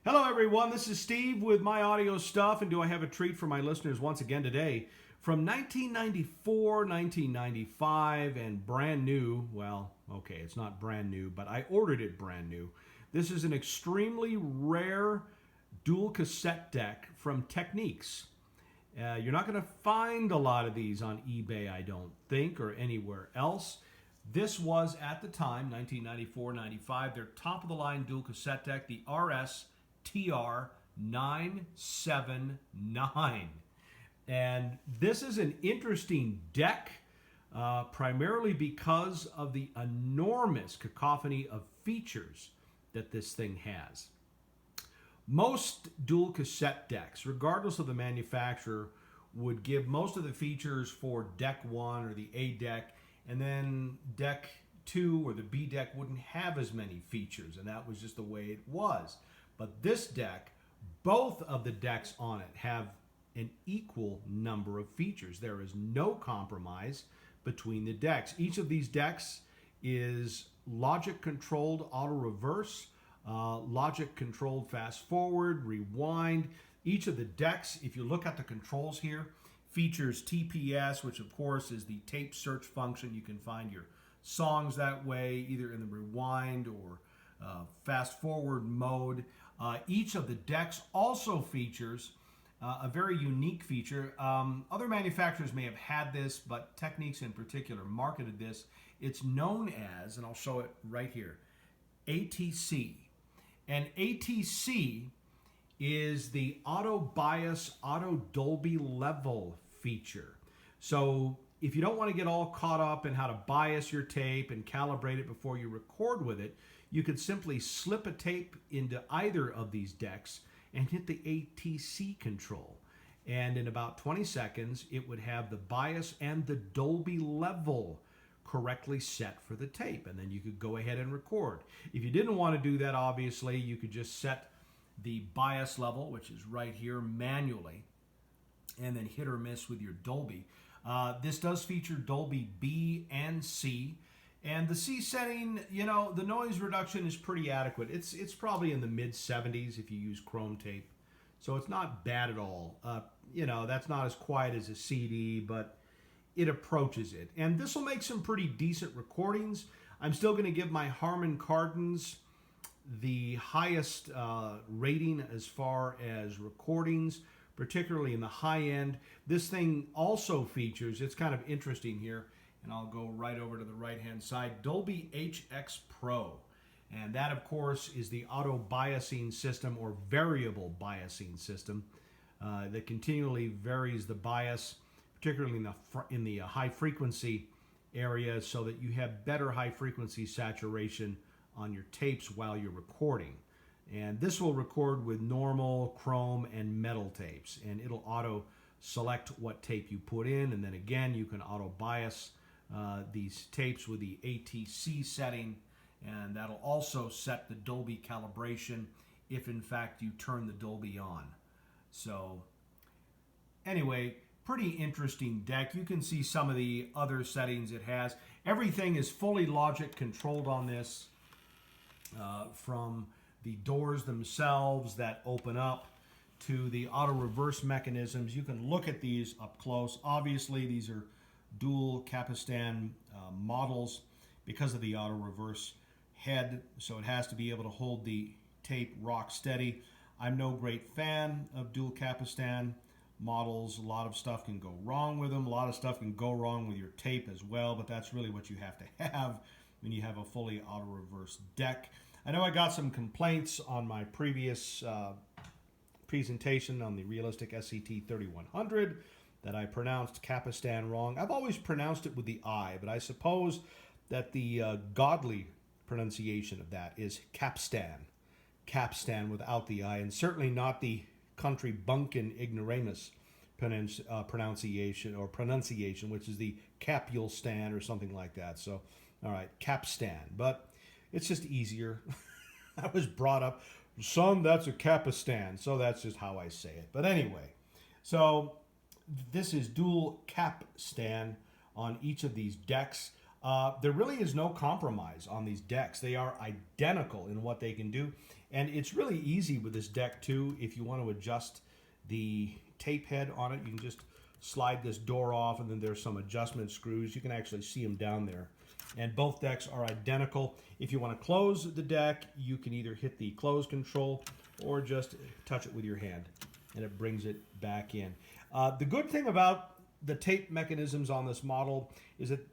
Hello, everyone. This is Steve with My Audio Stuff, and do I have a treat for my listeners once again today? From 1994, 1995, and brand new, well, okay, it's not brand new, but I ordered it brand new. This is an extremely rare dual cassette deck from Technics. You're not going to find a lot of these on eBay, I don't think, or anywhere else. This was, at the time, 1994-95, their top-of-the-line dual cassette deck, the RS-TR 979. And this is an interesting deck, primarily because of the enormous cacophony of features that this thing has. Most dual cassette decks, regardless of the manufacturer, would give most of the features for deck 1 or the A deck, and then deck 2 or the B deck wouldn't have as many features, and that was just the way it was. But this deck, both of the decks on it have an equal number of features. There is no compromise between the decks. Each of these decks is logic controlled auto reverse, logic controlled fast forward, rewind. Each of the decks, if you look at the controls here, features TPS, which of course is the tape search function. You can find your songs that way, either in the rewind or fast forward mode. Each of the decks also features a very unique feature. Other manufacturers may have had this, but Technics in particular marketed this. It's known as, and I'll show it right here, ATC. And ATC is the auto bias, auto Dolby level feature. So if you don't want to get all caught up in how to bias your tape and calibrate it before you record with it, you could simply slip a tape into either of these decks and hit the ATC control. And in about 20 seconds, it would have the bias and the Dolby level correctly set for the tape. And then you could go ahead and record. If you didn't want to do that, obviously, you could just set the bias level, which is right here, manually, and then hit or miss with your Dolby. This does feature Dolby B and C. And the C setting, you know, the noise reduction is pretty adequate. It's probably in the mid-70s if you use chrome tape. So it's not bad at all. You know, that's not as quiet as a CD, but it approaches it. And this will make some pretty decent recordings. I'm still going to give my Harman Kardons the highest rating as far as recordings, particularly in the high end. This thing also features, it's kind of interesting here, and I'll go right over to the right-hand side, Dolby HX Pro. And that, of course, is the auto biasing system or variable biasing system that continually varies the bias, particularly in the high-frequency area, so that you have better high-frequency saturation on your tapes while you're recording. And this will record with normal, chrome, and metal tapes. And it'll auto-select what tape you put in, and then again, you can auto-bias these tapes with the ATC setting, and that'll also set the Dolby calibration if in fact you turn the Dolby on. So anyway, pretty interesting deck. You can see some of the other settings it has. Everything is fully logic controlled on this, from the doors themselves that open up to the auto reverse mechanisms. You can look at these up close. Obviously, these are dual Capistan models because of the auto reverse head, so it has to be able to hold the tape rock steady. I'm no great fan of dual Capistan models. A lot of stuff can go wrong with them. A lot of stuff can go wrong with your tape as well, but that's really what you have to have when you have a fully auto reverse deck. I know I got some complaints on my previous presentation on the Realistic SCT 3100 that I pronounced Capistan wrong. I've always pronounced it with the I, but I suppose that the godly pronunciation of that is Capstan. Capstan without the I, and certainly not the country bumpkin ignoramus pronunciation, which is the capule stand or something like that. So, all right, Capstan. But it's just easier. I was brought up, son, that's a Capistan. So that's just how I say it. But anyway, so this is dual Capstan on each of these decks. There really is no compromise on these decks. They are identical in what they can do. And it's really easy with this deck too. If you want to adjust the tape head on it, you can just slide this door off, and then there's some adjustment screws. You can actually see them down there. And both decks are identical. If you want to close the deck, you can either hit the close control or just touch it with your hand, and it brings it back in. The good thing about the tape mechanisms on this model is that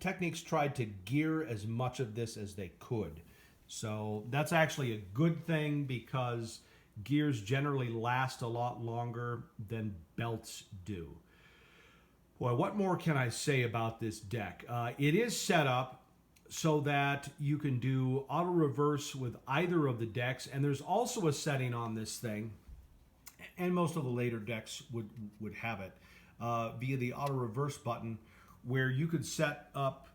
Technics tried to gear as much of this as they could. So that's actually a good thing, because gears generally last a lot longer than belts do. Boy, what more can I say about this deck? It is set up so that you can do auto reverse with either of the decks, and there's also a setting on this thing, and most of the later decks would have it, via the auto reverse button, where you could set up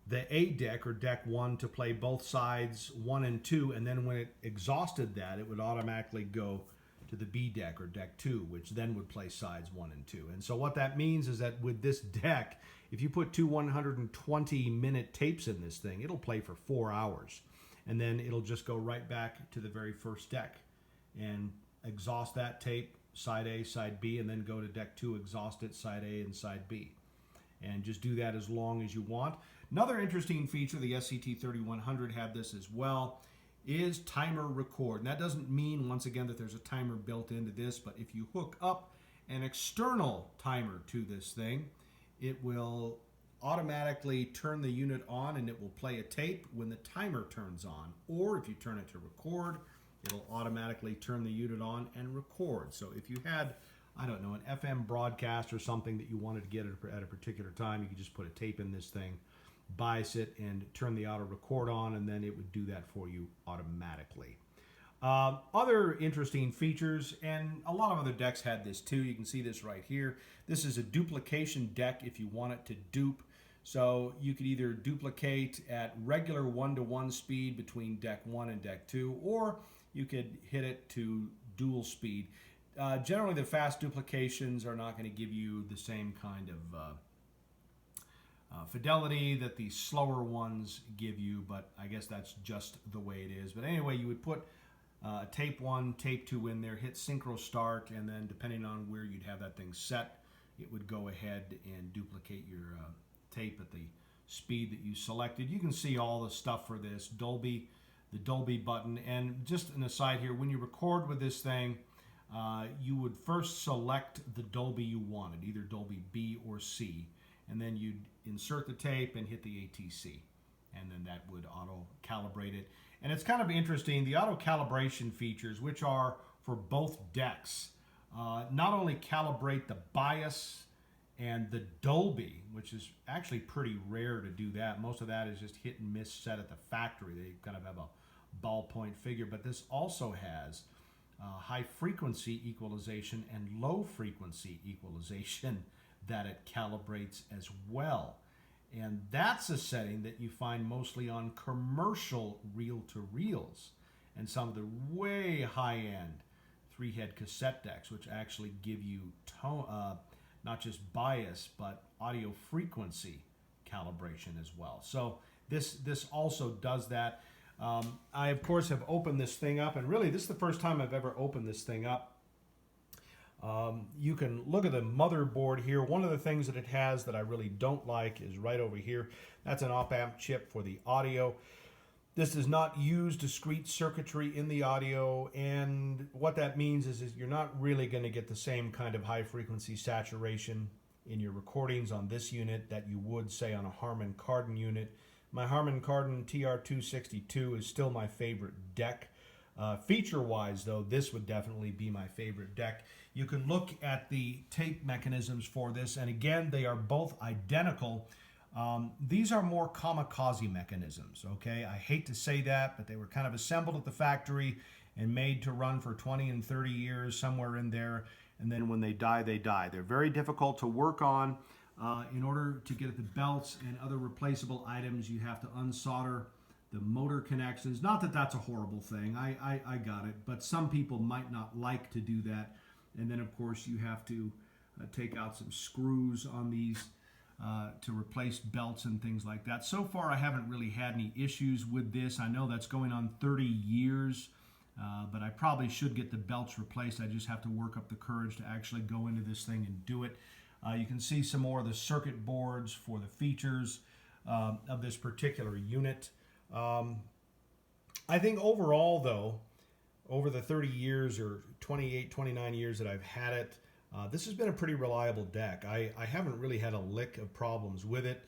the A deck or deck 1 to play both sides 1 and 2, and then when it exhausted that, it would automatically go to the B deck or deck 2, which then would play sides 1 and 2. And so what that means is that with this deck, if you put two 120-minute tapes in this thing, it'll play for 4 hours, and then it'll just go right back to the very first deck and exhaust that tape, side A, side B, and then go to deck 2, exhaust it, side A and side B. And just do that as long as you want. Another interesting feature, the SCT-3100 had this as well, is timer record. And that doesn't mean, once again, that there's a timer built into this, but if you hook up an external timer to this thing, it will automatically turn the unit on, and it will play a tape when the timer turns on. Or if you turn it to record, it'll automatically turn the unit on and record. So if you had, I don't know, an FM broadcast or something that you wanted to get at a particular time, you could just put a tape in this thing, bias it, and turn the auto record on, and then it would do that for you automatically. Other interesting features, and a lot of other decks had this too. You can see this right here. This is a duplication deck if you want it to dupe. So you could either duplicate at regular 1-to-1 speed between deck 1 and deck 2, or you could hit it to dual speed. Generally, the fast duplications are not going to give you the same kind of fidelity that the slower ones give you, but I guess that's just the way it is. But anyway, you would put tape 1, tape 2 in there, hit synchro start, and then depending on where you'd have that thing set, it would go ahead and duplicate your tape at the speed that you selected. You can see all the stuff for this, Dolby, the Dolby button. And just an aside here, when you record with this thing, you would first select the Dolby you wanted, either Dolby B or C, and then you'd insert the tape and hit the ATC, and then that would auto-calibrate it. And it's kind of interesting, the auto-calibration features, which are for both decks, not only calibrate the bias and the Dolby, which is actually pretty rare to do that. Most of that is just hit and miss set at the factory. They kind of have a ballpoint figure, but this also has high frequency equalization and low frequency equalization that it calibrates as well. And that's a setting that you find mostly on commercial reel-to-reels and some of the way high-end 3-head cassette decks, which actually give you tone, not just bias, but audio frequency calibration as well. So this also does that. I, of course, have opened this thing up, and really this is the first time I've ever opened this thing up. You can look at the motherboard here. One of the things that it has that I really don't like is right over here. That's an op-amp chip for the audio. This does not use discrete circuitry in the audio, and what that means is you're not really going to get the same kind of high frequency saturation in your recordings on this unit that you would, say, on a Harman Kardon unit. My Harman Kardon TR-262 is still my favorite deck. Feature-wise, though, this would definitely be my favorite deck. You can look at the tape mechanisms for this, and again, they are both identical. These are more kamikaze mechanisms, okay? I hate to say that, but they were kind of assembled at the factory and made to run for 20 and 30 years, somewhere in there, and then when they die, they die. They're very difficult to work on. In order to get at the belts and other replaceable items, you have to unsolder the motor connections. Not that that's a horrible thing. I got it, but some people might not like to do that. And then, of course, you have to take out some screws on these to replace belts and things like that. So far, I haven't really had any issues with this. I know that's going on 30 years but I probably should get the belts replaced. I just have to work up the courage to actually go into this thing and do it. You can see some more of the circuit boards for the features of this particular unit. I think overall, though, over the 30 years or 28, 29 years that I've had it, this has been a pretty reliable deck. I haven't really had a lick of problems with it.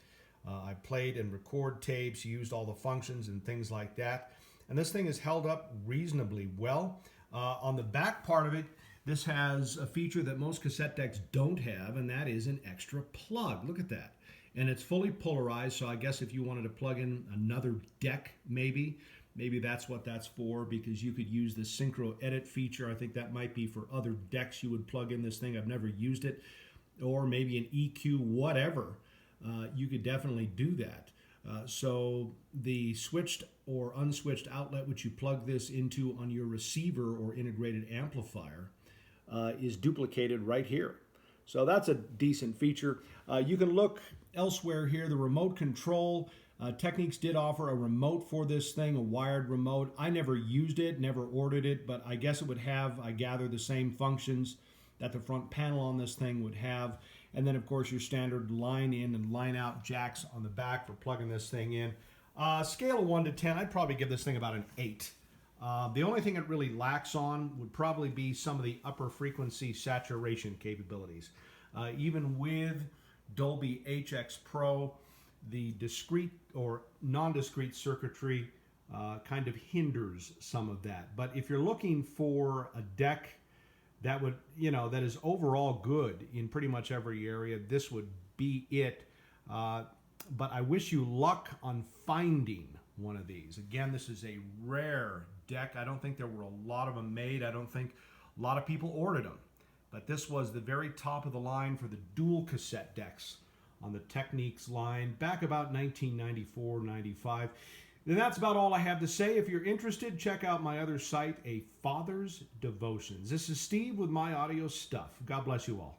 I played and record tapes, used all the functions and things like that. And this thing has held up reasonably well. On the back part of it, this has a feature that most cassette decks don't have, and that is an extra plug. Look at that. And it's fully polarized, so I guess if you wanted to plug in another deck, maybe that's what that's for, because you could use the synchro edit feature. I think that might be for other decks you would plug in this thing. I've never used it. Or maybe an EQ, whatever. You could definitely do that. So the switched or unswitched outlet which you plug this into on your receiver or integrated amplifier is duplicated right here. So that's a decent feature. You can look elsewhere here. The remote control, Technics did offer a remote for this thing, a wired remote. I never used it, never ordered it, but I guess it would have, I gather, the same functions that the front panel on this thing would have. And then, of course, your standard line in and line out jacks on the back for plugging this thing in. Scale of 1 to 10, I'd probably give this thing about an 8. The only thing it really lacks on would probably be some of the upper frequency saturation capabilities. Even with Dolby HX Pro, the discrete or non-discrete circuitry kind of hinders some of that. But if you're looking for a deck that would, that is overall good in pretty much every area, this would be it. But I wish you luck on finding one of these. Again, this is a rare deck. I don't think there were a lot of them made. I don't think a lot of people ordered them. But this was the very top of the line for the dual cassette decks on the Technics line back about 1994, 95. And that's about all I have to say. If you're interested, check out my other site, A Father's Devotions. This is Steve with My Audio Stuff. God bless you all.